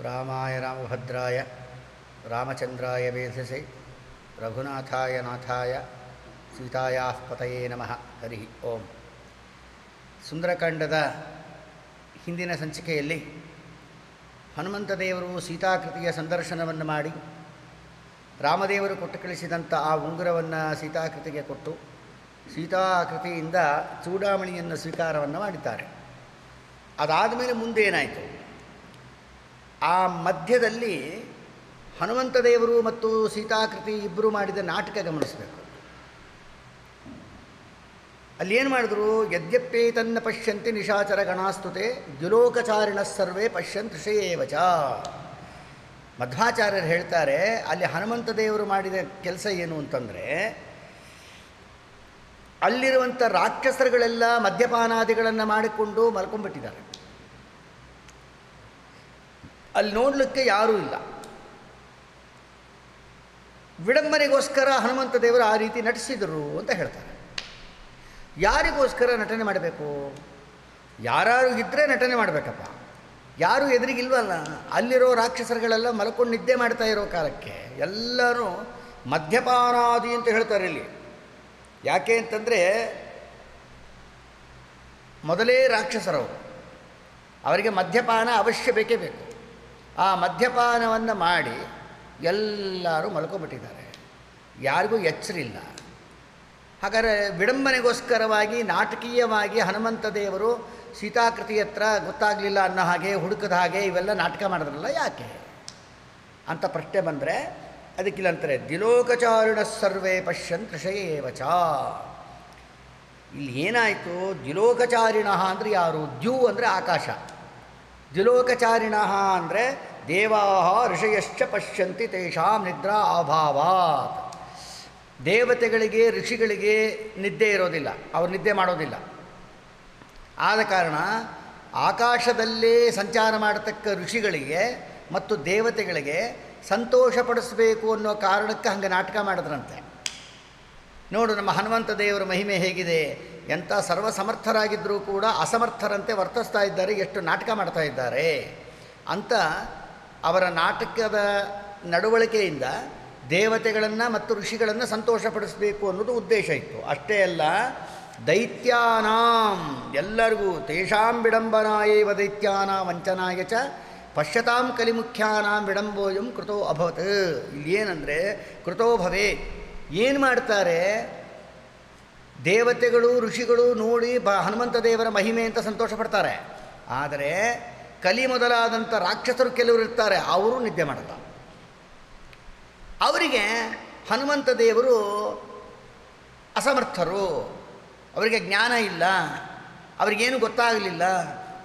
ರಾಮಾಯ ರಾಮಭದ್ರಾಯ ರಾಮಚಂದ್ರಾಯ ವೇಧಸೆ ರಘುನಾಥಾಯ ನಾಥಾಯ ಸೀತಾಯಾಃ ಪತಯೇ ನಮಃ. ಹರಿ ಓಂ. ಸುಂದರಕಾಂಡದ ಹಿಂದಿನ ಸಂಚಿಕೆಯಲ್ಲಿ ಹನುಮಂತ ದೇವರು ಸೀತಾಕೃತಿಯ ಸಂದರ್ಶನವನ್ನು ಮಾಡಿ ರಾಮದೇವರು ಕೊಟ್ಟು ಕಳಿಸಿದಂಥ ಆ ಉಂಗುರವನ್ನು ಸೀತಾಕೃತಿಗೆ ಕೊಟ್ಟು ಸೀತಾಕೃತಿಯಿಂದ ಚೂಡಾಮಣಿಯನ್ನು ಸ್ವೀಕಾರವನ್ನು ಮಾಡಿದ್ದಾರೆ. ಅದಾದ ಮೇಲೆ ಮುಂದೇನಾಯಿತು? ಆ ಮಧ್ಯದಲ್ಲಿ ಹನುಮಂತ ದೇವರು ಮತ್ತು ಸೀತಾಕೃತಿ ಇಬ್ಬರು ಮಾಡಿದ ನಾಟಕ ಗಮನಿಸಬೇಕು. ಅಲ್ಲೇನು ಮಾಡಿದ್ರು? ಯದ್ಯಪ್ಪೇ ತನ್ನ ಪಶ್ಯಂತಿ ನಿಶಾಚರ ಗಣಾಸ್ತುತೆ ದ್ಯುಲೋಕಚಾರಿಣ ಸರ್ವೇ ಪಶ್ಯಂತ್ ಋಷಯೇವಚ. ಮಧ್ವಾಚಾರ್ಯರು ಹೇಳ್ತಾರೆ, ಅಲ್ಲಿ ಹನುಮಂತ ದೇವರು ಮಾಡಿದ ಕೆಲಸ ಏನು ಅಂತಂದರೆ, ಅಲ್ಲಿರುವಂಥ ರಾಕ್ಷಸರುಗಳೆಲ್ಲ ಮದ್ಯಪಾನಾದಿಗಳನ್ನು ಮಾಡಿಕೊಂಡು ಮಲ್ಕೊಂಡ್ಬಿಟ್ಟಿದ್ದಾರೆ. ಅಲ್ಲಿ ನೋಡಲಿಕ್ಕೆ ಯಾರೂ ಇಲ್ಲ. ವಿಡಂಬನೆಗೋಸ್ಕರ ಹನುಮಂತ ದೇವರು ಆ ರೀತಿ ನಟಿಸಿದರು ಅಂತ ಹೇಳ್ತಾರೆ. ಯಾರಿಗೋಸ್ಕರ ನಟನೆ ಮಾಡಬೇಕು? ಯಾರು ಇದ್ದರೆ ನಟನೆ ಮಾಡಬೇಕಪ್ಪ. ಯಾರೂ ಎದುರಿಗಿಲ್ವಲ್ಲ. ಅಲ್ಲಿರೋ ರಾಕ್ಷಸರುಗಳೆಲ್ಲ ಮಲ್ಕೊಂಡು ನಿದ್ದೆ ಮಾಡ್ತಾ ಇರೋ ಕಾಲಕ್ಕೆ ಎಲ್ಲರೂ ಮದ್ಯಪಾನಾದಿ ಅಂತ ಹೇಳ್ತಾರೆ ಇಲ್ಲಿ. ಯಾಕೆ ಅಂತಂದರೆ, ಮೊದಲೇ ರಾಕ್ಷಸರವರು, ಅವರಿಗೆ ಮದ್ಯಪಾನ ಅವಶ್ಯ ಬೇಕೇ ಬೇಕು. ಆ ಮದ್ಯಪಾನವನ್ನು ಮಾಡಿ ಎಲ್ಲರೂ ಮಲ್ಕೊಂಡ್ಬಿಟ್ಟಿದ್ದಾರೆ. ಯಾರಿಗೂ ಎಚ್ಚರಿಲ್ಲ. ಹಾಗಾದರೆ ವಿಡಂಬನೆಗೋಸ್ಕರವಾಗಿ ನಾಟಕೀಯವಾಗಿ ಹನುಮಂತ ದೇವರು ಸೀತಾಕೃತಿ ಹತ್ರ ಗೊತ್ತಾಗಲಿಲ್ಲ ಅನ್ನೋ ಹಾಗೆ, ಹುಡುಕದ ಹಾಗೆ ಇವೆಲ್ಲ ನಾಟಕ ಮಾಡಿದ್ರಲ್ಲ, ಯಾಕೆ ಅಂತ ಪ್ರಶ್ನೆ ಬಂದರೆ ಅದಕ್ಕಿಲ್ಲ ಅಂತಾರೆ, ದ್ಯುಲೋಕಚಾರಿಣ ಸರ್ವೇ ಪಶ್ಯಂತ್ ಋಷಯೇವಚ. ಇಲ್ಲಿ ಏನಾಯಿತು? ದ್ಯುಲೋಕಚಾರಿಣ ಅಂದರೆ ಯಾರು? ದ್ಯು ಅಂದರೆ ಆಕಾಶ, ದ್ಯುಲೋಕಚಾರಿಣ ಅಂದರೆ ದೇವಾಹ ಋಷಯಶ್ಚ ಪಶ್ಯಂತಿ ತೇಷಾಂ ನಿದ್ರಾ ಅಭಾವಾತ್. ದೇವತೆಗಳಿಗೆ ಋಷಿಗಳಿಗೆ ನಿದ್ದೆ ಇರೋದಿಲ್ಲ, ಅವರು ನಿದ್ದೆ ಮಾಡೋದಿಲ್ಲ. ಆದ ಕಾರಣ ಆಕಾಶದಲ್ಲೇ ಸಂಚಾರ ಮಾಡತಕ್ಕ ಋಷಿಗಳಿಗೆ ಮತ್ತು ದೇವತೆಗಳಿಗೆ ಸಂತೋಷಪಡಿಸಬೇಕು ಅನ್ನೋ ಕಾರಣಕ್ಕೆ ಹಂಗೆ ನಾಟಕ ಮಾಡಿದ್ರಂತೆ. ನೋಡು ನಮ್ಮ ಹನುಮಂತ ದೇವರ ಮಹಿಮೆ ಹೇಗಿದೆ, ಎಂಥ ಸರ್ವಸಮರ್ಥರಾಗಿದ್ದರೂ ಕೂಡ ಅಸಮರ್ಥರಂತೆ ವರ್ತಿಸ್ತಾ ಇದ್ದಾರೆ, ಎಷ್ಟು ನಾಟಕ ಮಾಡ್ತಾ ಇದ್ದಾರೆ ಅಂತ ಅವರ ನಾಟಕದ ನಡವಳಿಕೆಯಿಂದ ದೇವತೆಗಳನ್ನು ಮತ್ತು ಋಷಿಗಳನ್ನು ಸಂತೋಷಪಡಿಸಬೇಕು ಅನ್ನೋದು ಉದ್ದೇಶ ಇತ್ತು. ಅಷ್ಟೇ ಅಲ್ಲ, ದೈತ್ಯಾನಾಂ ಎಲ್ಲರಿಗೂ ತೇಷಾಂ ವಿಡಂಬನಾಯೇವ ದೈತ್ಯಾನಾಂ ವಂಚನಾಯ ಚ ಪಶ್ಯತಾಂ ಕಲಿಮುಖ್ಯಾನಾಂ ವಿಡಂಬೋಯಂ ಕೃತೋ ಅಭವತ್. ಇಲ್ಲಿ ಏನಂದರೆ ಕೃತೋ ಭವೇ. ಏನು ಮಾಡ್ತಾರೆ? ದೇವತೆಗಳು ಋಷಿಗಳು ನೋಡಿ ಹನುಮಂತ ದೇವರ ಮಹಿಮೆ ಅಂತ ಸಂತೋಷ ಪಡ್ತಾರೆ. ಆದರೆ ಕಲಿ ಮೊದಲಾದಂಥ ರಾಕ್ಷಸರು ಕೆಲವರು ಇರ್ತಾರೆ, ಅವರು ನಿದ್ದೆ ಮಾಡ್ತಾರೆ. ಅವರಿಗೆ ಹನುಮಂತ ದೇವರು ಅಸಮರ್ಥರು, ಅವರಿಗೆ ಜ್ಞಾನ ಇಲ್ಲ, ಅವರಿಗೇನು ಗೊತ್ತಾಗಲಿಲ್ಲ,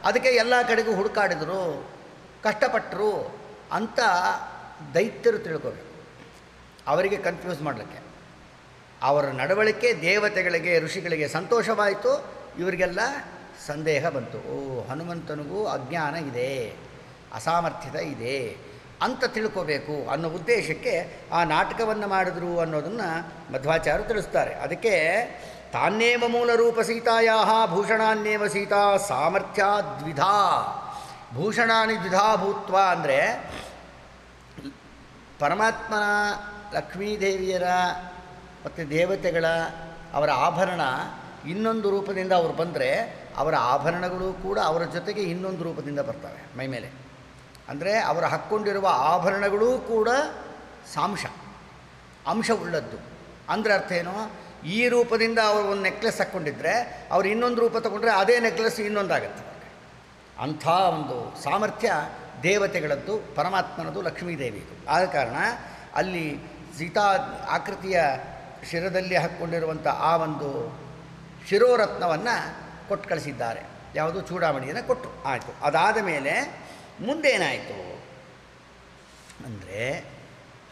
ಅದಕ್ಕೆ ಎಲ್ಲ ಕಡೆಗೂ ಹುಡುಕಾಡಿದರು, ಕಷ್ಟಪಟ್ಟರು ಅಂತ ದೈತ್ಯರು ತಿಳ್ಕೋಬೇಕು. ಅವರಿಗೆ ಕನ್ಫ್ಯೂಸ್ ಮಾಡಲಿಕ್ಕೆ ಅವರ ನಡವಳಿಕೆ ದೇವತೆಗಳಿಗೆ ಋಷಿಗಳಿಗೆ ಸಂತೋಷವಾಯಿತು, ಇವರಿಗೆಲ್ಲ ಸಂದೇಹ ಬಂತು. ಓ, ಹನುಮಂತನಿಗೂ ಅಜ್ಞಾನ ಇದೆ, ಅಸಾಮರ್ಥ್ಯತೆ ಇದೆ ಅಂತ ತಿಳ್ಕೋಬೇಕು ಅನ್ನೋ ಉದ್ದೇಶಕ್ಕೆ ಆ ನಾಟಕವನ್ನು ಮಾಡಿದ್ರು ಅನ್ನೋದನ್ನು ಮಧ್ವಾಚಾರ್ಯರು ತಿಳಿಸ್ತಾರೆ. ಅದಕ್ಕೆ ತಾನ್ನೇವ ಮೂಲ ರೂಪ ಸೀತಾಯಾ ಭೂಷಣಾನ್ನೇವ ಸೀತಾ ಸಾಮರ್ಥ್ಯ ದ್ವಿಧಾ. ಭೂಷಣಾನಿ ದ್ವಿಧಾ ಭೂತ್ವ ಅಂದರೆ ಪರಮಾತ್ಮನ ಲಕ್ಷ್ಮೀದೇವಿಯರ ಮತ್ತು ದೇವತೆಗಳ ಅವರ ಆಭರಣ ಇನ್ನೊಂದು ರೂಪದಿಂದ ಅವರು ಬಂದರೆ, ಅವರ ಆಭರಣಗಳು ಕೂಡ ಅವರ ಜೊತೆಗೆ ಇನ್ನೊಂದು ರೂಪದಿಂದ ಬರ್ತವೆ ಮೈಮೇಲೆ. ಅಂದರೆ ಅವರು ಹಾಕ್ಕೊಂಡಿರುವ ಆಭರಣಗಳೂ ಕೂಡ ಅಂಶ ಉಳ್ಳದ್ದು. ಅಂದರೆ ಅರ್ಥ ಏನು? ಈ ರೂಪದಿಂದ ಅವರು ಒಂದು ನೆಕ್ಲೆಸ್ ಹಾಕ್ಕೊಂಡಿದ್ರೆ ಅವ್ರು ಇನ್ನೊಂದು ರೂಪ ತಗೊಂಡ್ರೆ ಅದೇ ನೆಕ್ಲೆಸ್ ಇನ್ನೊಂದಾಗತ್ತೆ. ಅಂಥ ಒಂದು ಸಾಮರ್ಥ್ಯ ದೇವತೆಗಳದ್ದು, ಪರಮಾತ್ಮನದು, ಲಕ್ಷ್ಮೀದೇವಿದು. ಆದ ಕಾರಣ ಅಲ್ಲಿ ಸೀತಾ ಆಕೃತಿಯ ಶಿರದಲ್ಲಿ ಹಾಕ್ಕೊಂಡಿರುವಂಥ ಆ ಒಂದು ಶಿರೋರತ್ನವನ್ನು ಕೊಟ್ಟು ಕಳಿಸಿದ್ದಾರೆ. ಯಾವುದು? ಚೂಡಾಮಣಿಯನ್ನು ಕೊಟ್ಟು ಆಯಿತು. ಅದಾದ ಮೇಲೆ ಮುಂದೇನಾಯಿತು ಅಂದರೆ,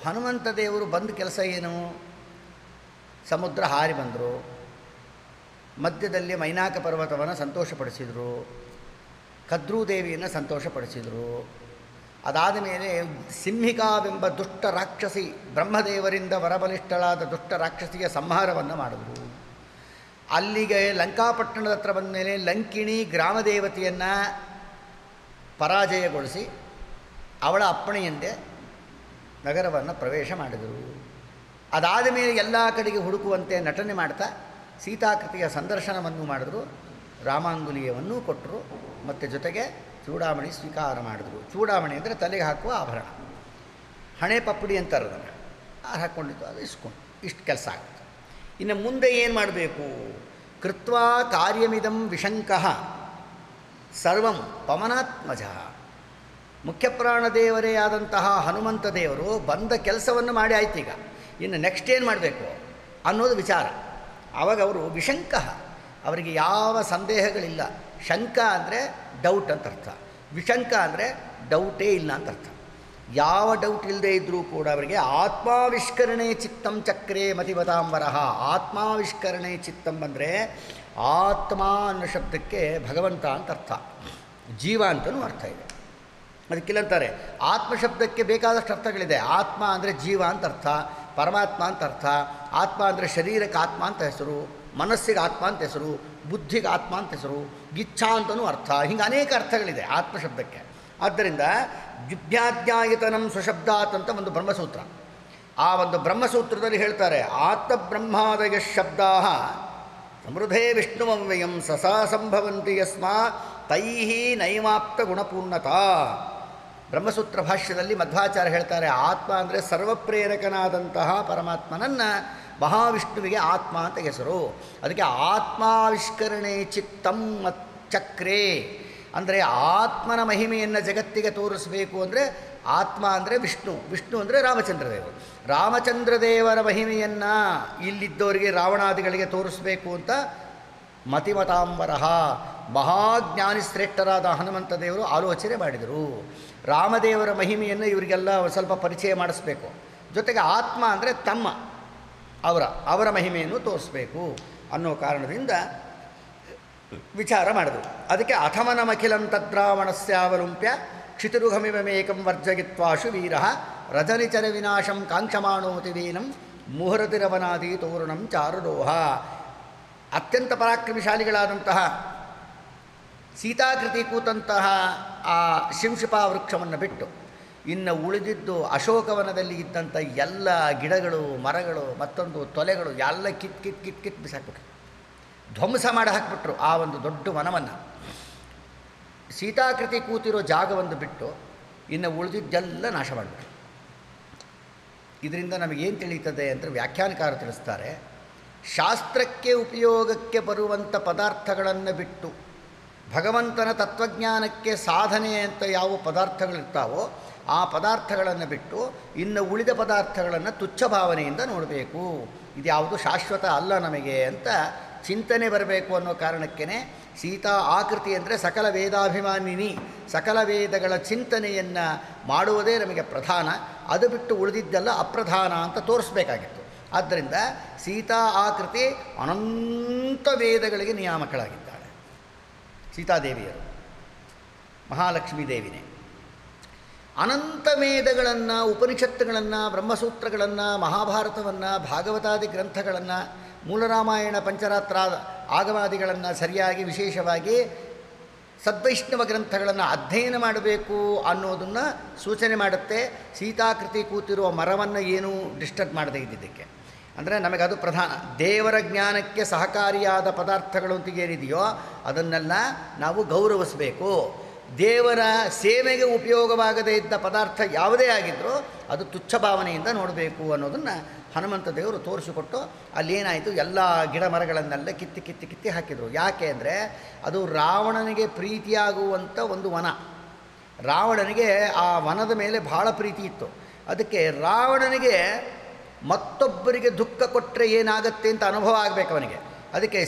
ಹನುಮಂತ ದೇವರು ಬಂದ ಕೆಲಸ ಏನು? ಸಮುದ್ರ ಹಾರಿ ಬಂದರು, ಮಧ್ಯದಲ್ಲಿ ಮೈನಾಕ ಪರ್ವತವನ್ನು ಸಂತೋಷಪಡಿಸಿದರು, ಕದ್ರೂದೇವಿಯನ್ನು ಸಂತೋಷಪಡಿಸಿದರು. ಅದಾದ ಮೇಲೆ ಸಿಂಹಿಕಾವೆಂಬ ದುಷ್ಟ ರಾಕ್ಷಸಿ, ಬ್ರಹ್ಮದೇವರಿಂದ ವರಬಲಿಷ್ಠಳಾದ ದುಷ್ಟ ರಾಕ್ಷಸಿಯ ಸಂಹಾರವನ್ನು ಮಾಡಿದ್ರು. ಅಲ್ಲಿಗೆ ಲಂಕಾಪಟ್ಟಣದ ಹತ್ರ ಬಂದ ಮೇಲೆ ಲಂಕಿಣಿ ಗ್ರಾಮದೇವತೆಯನ್ನು ಪರಾಜಯಗೊಳಿಸಿ ಅವಳ ಅಪ್ಪಣೆಯಂತೆ ನಗರವನ್ನು ಪ್ರವೇಶ ಮಾಡಿದರು. ಅದಾದ ಮೇಲೆ ಎಲ್ಲ ಕಡೆಗೆ ಹುಡುಕುವಂತೆ ನಟನೆ ಮಾಡ್ತಾ ಸೀತಾಕೃತಿಯ ಸಂದರ್ಶನವನ್ನು ಮಾಡಿದ್ರು, ರಾಮಾಂಗುಲಿಯವನ್ನೂ ಕೊಟ್ಟರು, ಮತ್ತು ಜೊತೆಗೆ ಚೂಡಾಮಣಿ ಸ್ವೀಕಾರ ಮಾಡಿದ್ರು. ಚೂಡಾಮಣಿ ಅಂದರೆ ತಲೆಗೆ ಹಾಕುವ ಆಭರಣ, ಹಣೆ ಪಪ್ಪಡಿ ಅಂತಾರೆ ಅದನ್ನು, ಅದು ಹಾಕ್ಕೊಂಡಿದ್ದು, ಅದು ಇಸ್ಕೊಂಡು ಇಷ್ಟು ಕೆಲಸ ಆಗುತ್ತೆ. ಇನ್ನು ಮುಂದೆ ಏನು ಮಾಡಬೇಕು? ಕೃತ್ವಾ ಕಾರ್ಯಮಿದಂ ವಿಶಂಕಃ ಸರ್ವಂ ಪವನಾತ್ಮಜ. ಮುಖ್ಯಪ್ರಾಣ ದೇವರೇ ಆದಂತಹ ಹನುಮಂತ ದೇವರು ಬಂದ ಕೆಲಸವನ್ನು ಮಾಡಿ ಆಯ್ತು. ಈಗ ಇನ್ನು ನೆಕ್ಸ್ಟ್ ಏನು ಮಾಡಬೇಕು ಅನ್ನೋದು ವಿಚಾರ. ಆವಾಗ ಅವರು ವಿಶಂಕಃ, ಅವರಿಗೆ ಯಾವ ಸಂದೇಹಗಳಿಲ್ಲ. ಶಂಕ ಅಂದರೆ ಡೌಟ್ ಅಂತ ಅರ್ಥ, ವಿಶಂಕ ಅಂದರೆ ಡೌಟೇ ಇಲ್ಲ ಅಂತ ಅರ್ಥ. ಯಾವ ಡೌಟ್ ಇಲ್ಲದೆ ಇದ್ದರೂ ಕೂಡ ಅವರಿಗೆ ಆತ್ಮಾವಿಷ್ಕರಣೆ ಚಿತ್ತಂ ಚಕ್ರೇ ಮತಿವತಾಂಬರಃ. ಆತ್ಮಾವಿಷ್ಕರಣೆ ಚಿತ್ತಂ ಅಂದರೆ ಆತ್ಮ ಅನ್ನೋ ಶಬ್ದಕ್ಕೆ ಭಗವಂತ ಅಂತ ಅರ್ಥ, ಜೀವ ಅಂತಲೂ ಅರ್ಥ ಇದೆ. ಅದಕ್ಕಿಲ್ಲಂತಾರೆ ಆತ್ಮಶಬ್ದಕ್ಕೆ ಬೇಕಾದಷ್ಟು ಅರ್ಥಗಳಿದೆ. ಆತ್ಮ ಅಂದರೆ ಜೀವ ಅಂತ ಅರ್ಥ, ಪರಮಾತ್ಮ ಅಂತ ಅರ್ಥ. ಆತ್ಮ ಅಂದರೆ ಶರೀರಕ್ಕೆ ಆತ್ಮ ಅಂತ ಹೆಸರು, ಮನಸ್ಸಿಗೆ ಆತ್ಮ ಅಂತ ಹೆಸರು, ಬುದ್ಧಿಗೆ ಆತ್ಮ ಅಂತ ಹೆಸರು, ಗಿಚ್ಛಾ ಅಂತಲೂ ಅರ್ಥ. ಹಿಂಗೆ ಅನೇಕ ಅರ್ಥಗಳಿದೆ ಆತ್ಮಶಬ್ದಕ್ಕೆ. ಆದ್ದರಿಂದ ಜಿಜ್ಞಾದ್ಯಾಯತನಂ ಸ್ವಶಬ್ದಾತ್ ಅಂತ ಒಂದು ಬ್ರಹ್ಮಸೂತ್ರ. ಆ ಒಂದು ಬ್ರಹ್ಮಸೂತ್ರದಲ್ಲಿ ಹೇಳ್ತಾರೆ, ಆತ್ಮಬ್ರಹ್ಮಾದಯ ಶಬ್ದಾ ಸಮೃದ್ಧೇ ವಿಷ್ಣುಮವ್ಯಯಂ ಸಸಾ ಸಂಭವಂತಿ ಯಸ್ಮಾ ತೈಹಿ ನೈಮಾಪ್ತ ಗುಣಪೂರ್ಣತಾ. ಬ್ರಹ್ಮಸೂತ್ರ ಭಾಷ್ಯದಲ್ಲಿ ಮಧ್ವಾಚಾರ್ಯ ಹೇಳ್ತಾರೆ, ಆತ್ಮ ಅಂದರೆ ಸರ್ವಪ್ರೇರಕನಾದಂತಹ ಪರಮಾತ್ಮನನ್ನು ಮಹಾವಿಷ್ಣುವಿಗೆ ಆತ್ಮ ಅಂತ ಹೆಸರು. ಅದಕ್ಕೆ ಆತ್ಮಾವಿಷ್ಕರಣೆ ಚಿತ್ತಂ ಚಕ್ರೇ ಅಂದರೆ ಆತ್ಮನ ಮಹಿಮೆಯನ್ನು ಜಗತ್ತಿಗೆ ತೋರಿಸಬೇಕು. ಅಂದರೆ ಆತ್ಮ ಅಂದರೆ ವಿಷ್ಣು, ವಿಷ್ಣು ಅಂದರೆ ರಾಮಚಂದ್ರದೇವರು. ರಾಮಚಂದ್ರದೇವರ ಮಹಿಮೆಯನ್ನು ಇಲ್ಲಿದ್ದವರಿಗೆ ರಾವಣಾದಿಗಳಿಗೆ ತೋರಿಸಬೇಕು ಅಂತ ಮತಿಮತಾಂಬರಃ ಮಹಾಜ್ಞಾನಿ ಶ್ರೇಷ್ಠರಾದ ಹನುಮಂತ ದೇವರು ಆಲೋಚನೆ ಮಾಡಿದರು. ರಾಮದೇವರ ಮಹಿಮೆಯನ್ನು ಇವರಿಗೆಲ್ಲ ಸ್ವಲ್ಪ ಪರಿಚಯ ಮಾಡಿಸ್ಬೇಕು. ಜೊತೆಗೆ ಆತ್ಮ ಅಂದರೆ ತಮ್ಮ ಅವರ ಮಹಿಮೆಯನ್ನು ತೋರಿಸ್ಬೇಕು ಅನ್ನೋ ಕಾರಣದಿಂದ ವಿಚಾರ ಮಾಡಿದರು. ಅದಕ್ಕೆ ಅಥಮನಮಖಿಲಂ ತದ್ರಾವಣಸ್ಯಾವಲುಂಪ್ಯ ಕ್ಷಿತಿರುಘಮಿವಮೇಕಂ ವರ್ಜಗಿತ್ವಾಶು ವೀರ ರಜನಿಚರ ವಿನಾಶಂ ಕಾಂಕ್ಷಮಾಣೋತಿ ವೀನಂ ಮುಹರತಿರವನಾದಿ ತೋರಣಂ ಚಾರುರೋಹ. ಅತ್ಯಂತ ಪರಾಕ್ರಮಶಾಲಿಗಳಾದಂತಹ ಸೀತಾಕೃತಿ ಕೂತಂತಹ ಆ ಶಿಂಶುಪಾ ವೃಕ್ಷವನ್ನು ಬಿಟ್ಟು ಇನ್ನು ಉಳಿದಿದ್ದು ಅಶೋಕವನದಲ್ಲಿ ಇದ್ದಂಥ ಎಲ್ಲ ಗಿಡಗಳು, ಮರಗಳು, ಮತ್ತೊಂದು ತೊಲೆಗಳು ಎಲ್ಲ ಕಿತ್ ಬಿಸಾಕ್ಬಿಟ್ರು, ಧ್ವಂಸ ಮಾಡಿ ಹಾಕಿಬಿಟ್ರು ಆ ಒಂದು ದೊಡ್ಡ ವನವನ್ನು. ಸೀತಾಕೃತಿ ಕೂತಿರೋ ಜಾಗವನ್ನು ಬಿಟ್ಟು ಇನ್ನು ಉಳಿದಿದ್ದೆಲ್ಲ ನಾಶ ಮಾಡಿಬಿಟ್ರು. ಇದರಿಂದ ನಮಗೇನು ತಿಳಿಯುತ್ತದೆ ಅಂದರೆ ವ್ಯಾಖ್ಯಾನಕಾರ ತಿಳಿಸ್ತಾರೆ, ಶಾಸ್ತ್ರಕ್ಕೆ ಉಪಯೋಗಕ್ಕೆ ಬರುವಂಥ ಪದಾರ್ಥಗಳನ್ನು ಬಿಟ್ಟು ಭಗವಂತನ ತತ್ವಜ್ಞಾನಕ್ಕೆ ಸಾಧನೆ ಅಂತ ಯಾವ ಪದಾರ್ಥಗಳಿರ್ತಾವೋ ಆ ಪದಾರ್ಥಗಳನ್ನು ಬಿಟ್ಟು ಇನ್ನು ಉಳಿದ ಪದಾರ್ಥಗಳನ್ನು ತುಚ್ಛ ಭಾವನೆಯಿಂದ ನೋಡಬೇಕು. ಇದ್ಯಾವುದು ಶಾಶ್ವತ ಅಲ್ಲ ನಮಗೆ ಅಂತ ಚಿಂತನೆ ಬರಬೇಕು ಅನ್ನೋ ಕಾರಣಕ್ಕೇ ಸೀತಾ ಆಕೃತಿ ಅಂದರೆ ಸಕಲ ವೇದಾಭಿಮಾನಿನಿ, ಸಕಲ ವೇದಗಳ ಚಿಂತನೆಯನ್ನು ಮಾಡುವುದೇ ನಮಗೆ ಪ್ರಧಾನ. ಅದು ಬಿಟ್ಟು ಉಳಿದಿದ್ದೆಲ್ಲ ಅಪ್ರಧಾನ ಅಂತ ತೋರಿಸ್ಬೇಕಾಗಿತ್ತು. ಆದ್ದರಿಂದ ಸೀತಾ ಆಕೃತಿ ಅನಂತ ವೇದಗಳಿಗೆ ನಿಯಾಮಕಳಾಗಿದ್ದಾಳೆ. ಸೀತಾದೇವಿಯರು ಮಹಾಲಕ್ಷ್ಮೀ ದೇವಿನೇ. ಅನಂತ ವೇದಗಳನ್ನು, ಉಪನಿಷತ್ತುಗಳನ್ನು, ಬ್ರಹ್ಮಸೂತ್ರಗಳನ್ನು, ಮಹಾಭಾರತವನ್ನು, ಭಾಗವತಾದಿ ಗ್ರಂಥಗಳನ್ನು, ಮೂಲರಾಮಾಯಣ, ಪಂಚರಾತ್ರ ಆಗಮಾದಿಗಳನ್ನು ಸರಿಯಾಗಿ ವಿಶೇಷವಾಗಿ ಸದ್ವೈಷ್ಣವ ಗ್ರಂಥಗಳನ್ನು ಅಧ್ಯಯನ ಮಾಡಬೇಕು ಅನ್ನೋದನ್ನು ಸೂಚನೆ ಮಾಡುತ್ತೆ. ಸೀತಾಕೃತಿ ಕೂತಿರುವ ಮರವನ್ನು ಏನೂ ಡಿಸ್ಟರ್ಬ್ ಮಾಡದೇ ಇದ್ದಿದ್ದಕ್ಕೆ ಅಂದರೆ ನಮಗದು ಪ್ರಧಾನ. ದೇವರ ಜ್ಞಾನಕ್ಕೆ ಸಹಕಾರಿಯಾದ ಪದಾರ್ಥಗಳು ಅಂತ ಏನಿದೆಯೋ ಅದನ್ನೆಲ್ಲ ನಾವು ಗೌರವಿಸಬೇಕು. ದೇವರ ಸೇವೆಗೆ ಉಪಯೋಗವಾಗದೇ ಇದ್ದ ಪದಾರ್ಥ ಯಾವುದೇ ಆಗಿದ್ದರೂ ಅದು ತುಚ್ಛ ಭಾವನೆಯಿಂದ ನೋಡಬೇಕು ಅನ್ನೋದನ್ನು ಹನುಮಂತ ದೇವರು ತೋರಿಸಿಕೊಟ್ಟು ಅಲ್ಲೇನಾಯಿತು, ಎಲ್ಲ ಗಿಡ ಮರಗಳನ್ನೆಲ್ಲ ಕಿತ್ತಿ ಹಾಕಿದರು. ಯಾಕೆ ಅಂದರೆ ಅದು ರಾವಣನಿಗೆ ಪ್ರೀತಿಯಾಗುವಂಥ ಒಂದು ವನ. ರಾವಣನಿಗೆ ಆ ವನದ ಮೇಲೆ ಭಾಳ ಪ್ರೀತಿ ಇತ್ತು. ಅದಕ್ಕೆ ರಾವಣನಿಗೆ ಮತ್ತೊಬ್ಬರಿಗೆ ದುಃಖ ಕೊಟ್ಟರೆ ಏನಾಗುತ್ತೆ ಅಂತ ಅನುಭವ ಆಗಬೇಕು ಅವನಿಗೆ. ಅದಕ್ಕೆ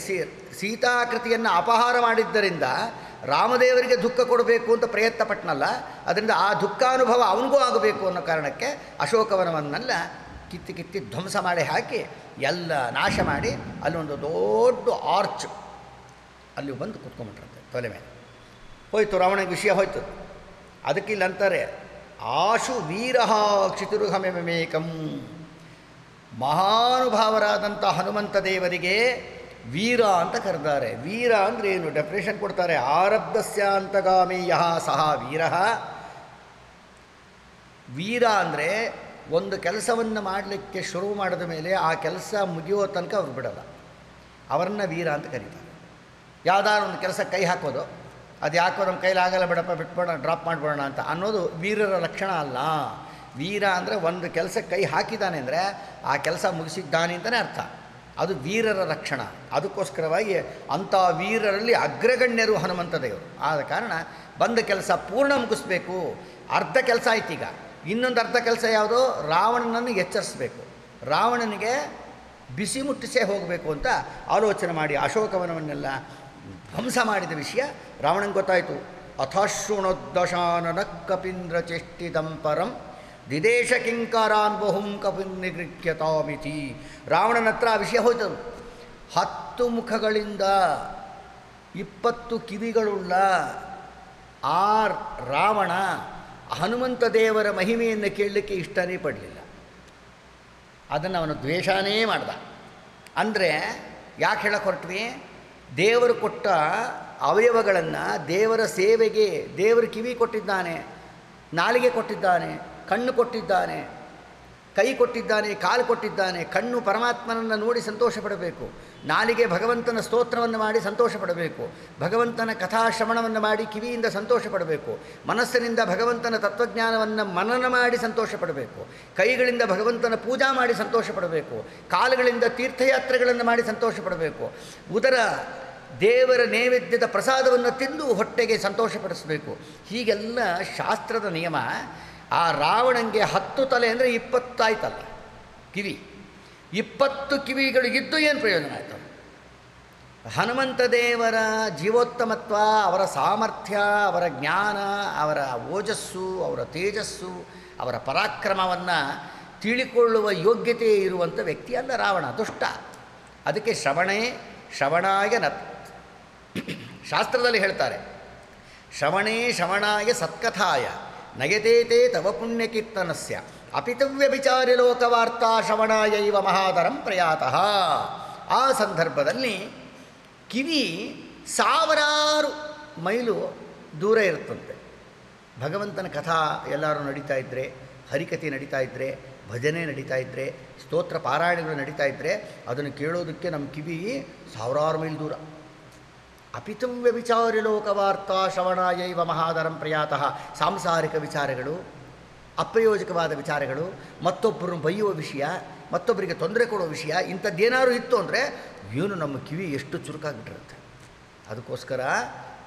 ಸೀತಾಕೃತಿಯನ್ನು ಅಪಹಾರ ಮಾಡಿದ್ದರಿಂದ ರಾಮದೇವರಿಗೆ ದುಃಖ ಕೊಡಬೇಕು ಅಂತ ಪ್ರಯತ್ನ ಪಟ್ಟನಲ್ಲ, ಅದರಿಂದ ಆ ದುಃಖಾನುಭವ ಅವನಿಗೂ ಆಗಬೇಕು ಅನ್ನೋ ಕಾರಣಕ್ಕೆ ಅಶೋಕವನವನ್ನೆಲ್ಲ ಕಿತ್ತಿ ಧ್ವಂಸ ಮಾಡಿ ಹಾಕಿ ಎಲ್ಲ ನಾಶ ಮಾಡಿ ಅಲ್ಲೊಂದು ದೊಡ್ಡ ಆರ್ಚ್ ಅಲ್ಲಿ ಬಂದು ಕೂತ್ಕೊಂಡ್ಬಿಟ್ರಂತೆ ತೊಲೆ ಮೇಲೆ. ಹೋಯ್ತು, ರಾವಣನಿಗೆ ವಿಷಯ ಹೋಯ್ತು. ಅದಕ್ಕೆ ಇಲ್ಲಿ ಅಂತಾರೆ, ಆಶು ವೀರಃ ಕ್ಷಿತಿರುಘಮಿವಮೇಕಂ. ಮಹಾನುಭಾವರಾದಂಥ ಹನುಮಂತ ದೇವರಿಗೆ ವೀರ ಅಂತ ಕರೆದಾರೆ. ವೀರ ಅಂದರೆ ಏನು ಡೆಫಿನೇಷನ್ ಕೊಡ್ತಾರೆ. ಆರಬ್ಧಸ್ಯಾಂತಗಾಮಿ ಯಃ ಸಹ ವೀರ ವೀರ ಅಂದರೆ ಒಂದು ಕೆಲಸವನ್ನು ಮಾಡಲಿಕ್ಕೆ ಶುರು ಮಾಡಿದ ಮೇಲೆ ಆ ಕೆಲಸ ಮುಗಿಯೋ ತನಕ ಅವ್ರು ಬಿಡಲ್ಲ, ಅವರನ್ನು ವೀರ ಅಂತ ಕರೀತಾರೆ. ಯಾವುದಾದ್ರು ಒಂದು ಕೆಲಸ ಕೈ ಹಾಕೋದು, ಅದು ಯಾಕೋ ನಮ್ಮ ಕೈಲಿ ಆಗಲ್ಲ ಬಿಡಪ್ಪ, ಬಿಟ್ಬಿಡೋಣ, ಡ್ರಾಪ್ ಮಾಡಿಬಿಡೋಣ ಅಂತ ಅನ್ನೋದು ವೀರರ ಲಕ್ಷಣ ಅಲ್ಲ. ವೀರ ಅಂದರೆ ಒಂದು ಕೆಲಸ ಕೈ ಹಾಕಿದ್ದಾನೆ ಅಂದರೆ ಆ ಕೆಲಸ ಮುಗಿಸಿದ್ದಾನೆ ಅಂತಲೇ ಅರ್ಥ. ಅದು ವೀರರ ಲಕ್ಷಣ. ಅದಕ್ಕೋಸ್ಕರವಾಗಿ ಅಂಥ ವೀರರಲ್ಲಿ ಅಗ್ರಗಣ್ಯರು ಹನುಮಂತ ದೇವರು. ಆದ ಕಾರಣ ಬಂದ ಕೆಲಸ ಪೂರ್ಣ ಮುಗಿಸ್ಬೇಕು. ಅರ್ಧ ಕೆಲಸ ಆಯ್ತು, ಈಗ ಇನ್ನೊಂದು ಅರ್ಧ ಕೆಲಸ ಯಾವುದೋ, ರಾವಣನನ್ನು ಎಚ್ಚರಿಸಬೇಕು, ರಾವಣನಿಗೆ ಬಿಸಿ ಮುಟ್ಟಿಸೇ ಹೋಗಬೇಕು ಅಂತ ಆಲೋಚನೆ ಮಾಡಿ ಅಶೋಕವನವನ್ನೆಲ್ಲ ಧ್ವಂಸ ಮಾಡಿದ ವಿಷಯ ರಾವಣಂಗೆ ಗೊತ್ತಾಯಿತು. ಅಥಶೃಣೋದ್ದಶಾನನ ಕಪೀಂದ್ರ ಚೇಷ್ಟಿತಂ ಪರಂ ದಿದೇಶ ಕಿಂಕರಾನ್ ಬಹುಂ ಕಪಿನ್ ನಿಗೃಹ್ಯತಾಮಿತಿ. ರಾವಣನ ಹತ್ರ ಆ ವಿಷಯ ಹೋಯ್ತದು. 10 ಮುಖಗಳಿಂದ 20 ಕಿವಿಗಳುಳ್ಳ ಆ ರಾವಣ ಹನುಮಂತ ದೇವರ ಮಹಿಮೆಯನ್ನು ಕೇಳಲಿಕ್ಕೆ ಇಷ್ಟನೇ ಪಡಲಿಲ್ಲ. ಅದನ್ನು ಅವನು ದ್ವೇಷನೇ ಮಾಡ್ದ. ಅಂದರೆ ಯಾಕೆ ಹೇಳಕ್ಕೆ ಹೊರಟ್ವಿ, ದೇವರು ಕೊಟ್ಟ ಅವಯವಗಳನ್ನು ದೇವರ ಸೇವೆಗೆ ದೇವರು ಕಿವಿ ಕೊಟ್ಟಿದ್ದಾನೆ, ನಾಲಿಗೆ ಕೊಟ್ಟಿದ್ದಾನೆ, ಕಣ್ಣು ಕೊಟ್ಟಿದ್ದಾನೆ, ಕೈ ಕೊಟ್ಟಿದ್ದಾನೆ, ಕಾಲು ಕೊಟ್ಟಿದ್ದಾನೆ. ಕಣ್ಣು ಪರಮಾತ್ಮನನ್ನು ನೋಡಿ ಸಂತೋಷ ಪಡಬೇಕು, ನಾಲಿಗೆ ಭಗವಂತನ ಸ್ತೋತ್ರವನ್ನು ಮಾಡಿ ಸಂತೋಷ ಪಡಬೇಕು, ಭಗವಂತನ ಕಥಾಶ್ರವಣವನ್ನು ಮಾಡಿ ಕಿವಿಯಿಂದ ಸಂತೋಷ ಪಡಬೇಕು, ಮನಸ್ಸಿನಿಂದ ಭಗವಂತನ ತತ್ವಜ್ಞಾನವನ್ನು ಮನನ ಮಾಡಿ ಸಂತೋಷ ಪಡಬೇಕು, ಕೈಗಳಿಂದ ಭಗವಂತನ ಪೂಜಾ ಮಾಡಿ ಸಂತೋಷ ಪಡಬೇಕು, ಕಾಲುಗಳಿಂದ ತೀರ್ಥಯಾತ್ರೆಗಳನ್ನು ಮಾಡಿ ಸಂತೋಷ ಪಡಬೇಕು, ಉದರ ದೇವರ ನೈವೇದ್ಯದ ಪ್ರಸಾದವನ್ನು ತಿಂದು ಹೊಟ್ಟೆಗೆ ಸಂತೋಷಪಡಿಸಬೇಕು. ಹೀಗೆಲ್ಲ ಶಾಸ್ತ್ರದ ನಿಯಮ. ಆ ರಾವಣಂಗೆ 10 ತಲೆ ಅಂದರೆ 20 ಆಯ್ತಲ್ಲ ಕಿವಿ, 20 ಕಿವಿಗಳು ಇದ್ದು ಏನು ಪ್ರಯೋಜನ ಆಯಿತು? ಹನುಮಂತ ದೇವರ ಜೀವೋತ್ತಮತ್ವ, ಅವರ ಸಾಮರ್ಥ್ಯ, ಅವರ ಜ್ಞಾನ, ಅವರ ಓಜಸ್ಸು, ಅವರ ತೇಜಸ್ಸು, ಅವರ ಪರಾಕ್ರಮವನ್ನು ತಿಳಿಕೊಳ್ಳುವ ಯೋಗ್ಯತೆ ಇರುವಂಥ ವ್ಯಕ್ತಿ ಅಲ್ಲ ರಾವಣ, ದುಷ್ಟ. ಅದಕ್ಕೆ ಶ್ರವಣಾಯ ಶಾಸ್ತ್ರದಲ್ಲಿ ಹೇಳ್ತಾರೆ, ಶ್ರವಣಾಯ ಸತ್ಕಥಾಯ ನಯತೇತೆ ತವ ಪುಣ್ಯಕೀರ್ತನಸ್ಯ ಅಪಿತವ್ಯ ವಿಚಾರಿ ಲೋಕವಾರ್ತಾ ಶ್ರವಣಾಯೈವ ಮಹಾದರಂ ಪ್ರಯಾತಃ. ಆ ಸಂದರ್ಭದಲ್ಲಿ ಕಿವಿ 1000 ಮೈಲು ದೂರ ಇರುತ್ತಂತೆ. ಭಗವಂತನ ಕಥಾ ಎಲ್ಲರೂ ನಡೀತಾ ಇದ್ದರೆ, ಹರಿಕಥೆ ನಡೀತಾ ಇದ್ದರೆ, ಭಜನೆ ನಡೀತಾ ಇದ್ದರೆ, ಸ್ತೋತ್ರ ಪಾರಾಯಣಗಳು ನಡೀತಾ ಇದ್ದರೆ ಅದನ್ನು ಕೇಳೋದಕ್ಕೆ ನಮ್ಮ ಕಿವಿ 1000 ಮೈಲು ದೂರ. ಅಪಿತವ್ಯ ವಿಚಾರಿ ಲೋಕವಾರ್ತಾ ಶ್ರವಣಾಯೈವ ಮಹಾದರಂ ಪ್ರಯಾತಃ. ಸಾಂಸಾರಿಕ ವಿಚಾರಗಳು, ಅಪ್ರಯೋಜಕವಾದ ವಿಚಾರಗಳು, ಮತ್ತೊಬ್ಬರು ಬೈಯುವ ವಿಷಯ, ಮತ್ತೊಬ್ಬರಿಗೆ ತೊಂದರೆ ಕೊಡೋ ವಿಷಯ, ಇಂಥದ್ದೇನಾದ್ರು ಇತ್ತು ಅಂದರೆ ಏನು ನಮ್ಮ ಕಿವಿ ಎಷ್ಟು ಚುರುಕಾಗಿಬಿಟ್ಟಿರುತ್ತೆ. ಅದಕ್ಕೋಸ್ಕರ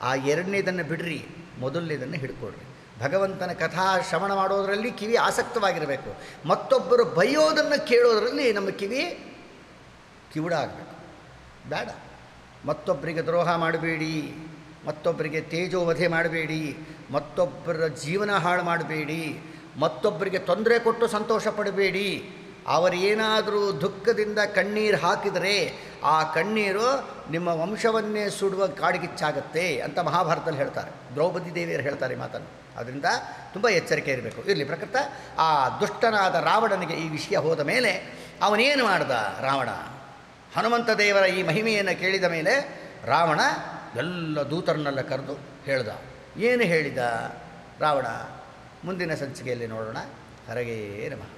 ಆ 2ನೇದನ್ನು ಬಿಡ್ರಿ, ಮೊದಲನೇದನ್ನು ಹಿಡ್ಕೊಳ್ರಿ. ಭಗವಂತನ ಕಥಾ ಶ್ರವಣ ಮಾಡೋದರಲ್ಲಿ ಕಿವಿ ಆಸಕ್ತವಾಗಿರಬೇಕು. ಮತ್ತೊಬ್ಬರು ಬೈಯೋದನ್ನು ಕೇಳೋದರಲ್ಲಿ ನಮ್ಮ ಕಿವುಡ ಆಗಬೇಕು. ಬೇಡ. ಮತ್ತೊಬ್ಬರಿಗೆ ದ್ರೋಹ ಮಾಡಬೇಡಿ, ಮತ್ತೊಬ್ಬರಿಗೆ ತೇಜೋವಧೆ ಮಾಡಬೇಡಿ, ಮತ್ತೊಬ್ಬರ ಜೀವನ ಹಾಳು ಮಾಡಬೇಡಿ, ಮತ್ತೊಬ್ಬರಿಗೆ ತೊಂದರೆ ಕೊಟ್ಟು ಸಂತೋಷ ಪಡಬೇಡಿ. ಅವರೇನಾದರೂ ದುಃಖದಿಂದ ಕಣ್ಣೀರು ಹಾಕಿದರೆ ಆ ಕಣ್ಣೀರು ನಿಮ್ಮ ವಂಶವನ್ನೇ ಸುಡುವ ಕಾಡಿಗಿಚ್ಚಾಗತ್ತೆ ಅಂತ ಮಹಾಭಾರತದಲ್ಲಿ ಹೇಳ್ತಾರೆ. ದ್ರೌಪದಿ ದೇವಿಯರು ಹೇಳ್ತಾರೆ ಮಾತನ್ನು. ಅದರಿಂದ ತುಂಬ ಎಚ್ಚರಿಕೆ ಇರಬೇಕು. ಇರಲಿ, ಪ್ರಕೃತ ಆ ದುಷ್ಟನಾದ ರಾವಣನಿಗೆ ಈ ವಿಷಯ ಹೋದ ಮೇಲೆ ಅವನೇನು ಮಾಡ್ದ ರಾವಣ? ಹನುಮಂತ ದೇವರ ಈ ಮಹಿಮೆಯನ್ನು ಕೇಳಿದ ಮೇಲೆ ರಾವಣ ಎಲ್ಲ ದೂತರನ್ನೆಲ್ಲ ಕರೆದು ಹೇಳ್ದ. ಏನು ಹೇಳಿದ ರಾವಣ? ಮುಂದಿನ ಸಂಚಿಕೆಯಲ್ಲಿ ನೋಡೋಣ. ಹರಗೇ ನಮಃ.